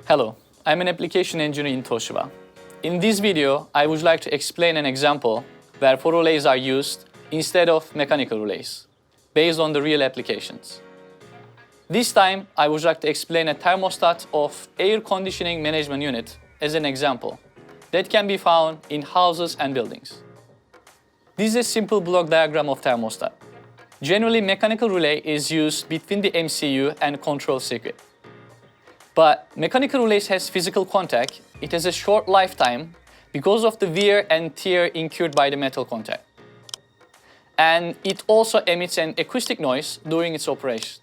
Hello, I'm an application engineer in Toshiba. In this video, I would like to explain an example where photo relays are used instead of mechanical relays, based on the real applications. This time, I would like to explain a thermostat of air conditioning management unit as an example that can be found in houses and buildings. This is a simple block diagram of thermostat. Generally, mechanical relay is used between the MCU and control circuit. But mechanical relays has physical contact. It has a short lifetime because of the wear and tear incurred by the metal contact. And it also emits an acoustic noise during its operation.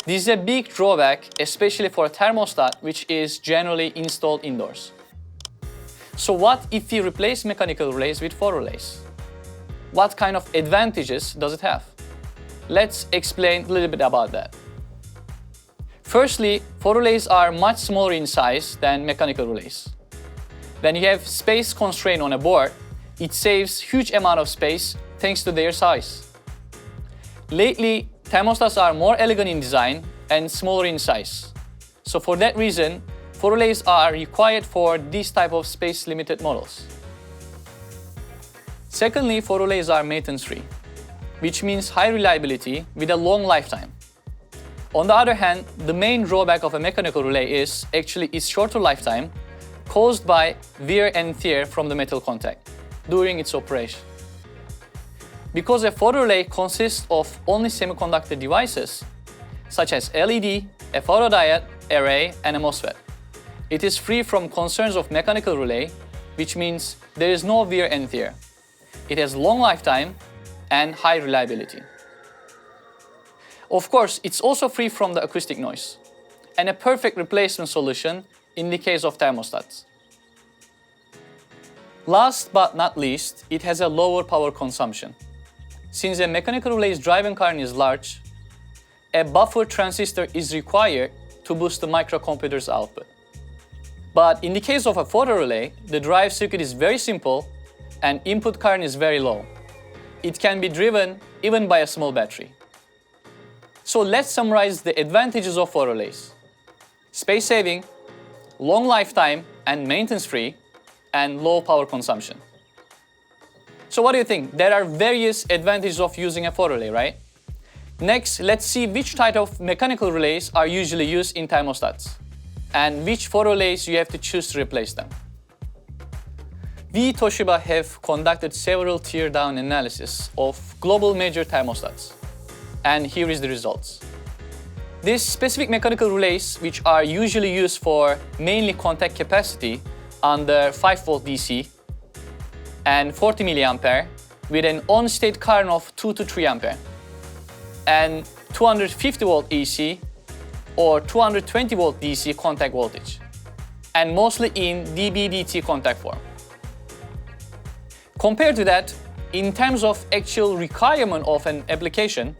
This is a big drawback, especially for a thermostat which is generally installed indoors. So what if we replace mechanical relays with photo relays? What kind of advantages does it have? Let's explain a little bit about that. Firstly, photo relays are much smaller in size than mechanical relays. When you have space constraint on a board, it saves huge amount of space thanks to their size. Lately, thermostats are more elegant in design and smaller in size. So for that reason, photo relays are required for this type of space-limited models. Secondly, photo relays are maintenance-free, which means high reliability with a long lifetime. On the other hand, the main drawback of a mechanical relay is actually its shorter lifetime caused by wear and tear from the metal contact during its operation. Because a photo relay consists of only semiconductor devices such as LED, a photodiode array, and a MOSFET, it is free from concerns of mechanical relay, which means there is no wear and tear. It has long lifetime and high reliability. Of course, it's also free from the acoustic noise, and a perfect replacement solution in the case of thermostats. Last but not least, it has a lower power consumption. Since a mechanical relay's driving current is large, a buffer transistor is required to boost the microcomputer's output. But in the case of a photo relay, the drive circuit is very simple and input current is very low. It can be driven even by a small battery. So let's summarize the advantages of photo relays. Space saving, long lifetime and maintenance free, and low power consumption. So what do you think? There are various advantages of using a photo relay, right? Next, let's see which type of mechanical relays are usually used in thermostats and which photo relays you have to choose to replace them. We, Toshiba, have conducted several tear-down analysis of global major thermostats. And here is the results. These specific mechanical relays, which are usually used for mainly contact capacity under 5 volt DC and 40 milliampere with an on-state current of 2 to 3 ampere and 250 volt AC or 220 volt DC contact voltage, and mostly in DB/DT contact form. Compared to that, in terms of actual requirement of an application,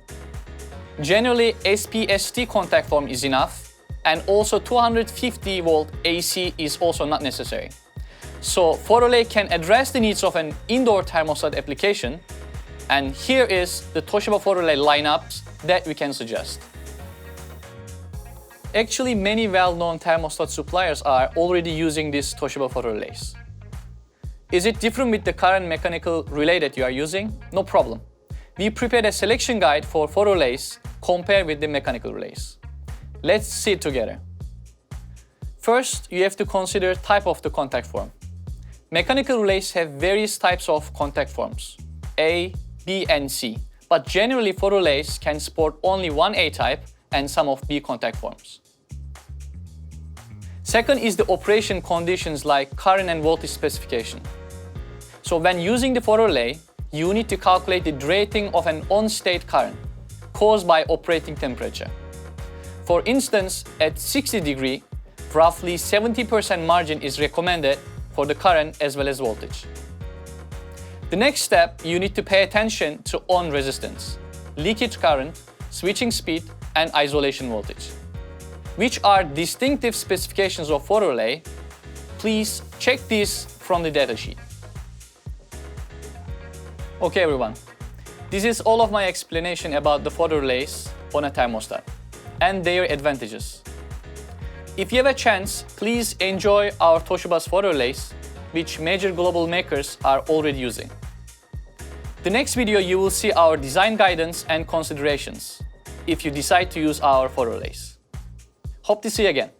generally SP/ST contact form is enough, and also 250 volt AC is also not necessary. So photo relay can address the needs of an indoor thermostat application, and here is the Toshiba photo relay lineups that we can suggest. Actually, many well-known thermostat suppliers are already using these Toshiba photo relays. Is it different with the current mechanical relay that you are using? No problem. We prepared a selection guide for photo relays compared with the mechanical relays. Let's see it together. First, you have to consider type of the contact form. Mechanical relays have various types of contact forms, A, B, and C, but generally photo relays can support only one A type and some of B contact forms. Second is the operation conditions like current and voltage specification. So when using the photo relay, you need to calculate the rating of an on-state current caused by operating temperature. For instance, at 60 degrees, roughly 70% margin is recommended for the current as well as voltage. The next step, you need to pay attention to on resistance, leakage current, switching speed, and isolation voltage, which are distinctive specifications of photo relay. Please check these from the datasheet. Okay everyone, this is all of my explanation about the photo relays on a thermostat and their advantages. If you have a chance, please enjoy our Toshiba's photo relays, which major global makers are already using. The next video you will see our design guidance and considerations if you decide to use our photo relays. Hope to see you again.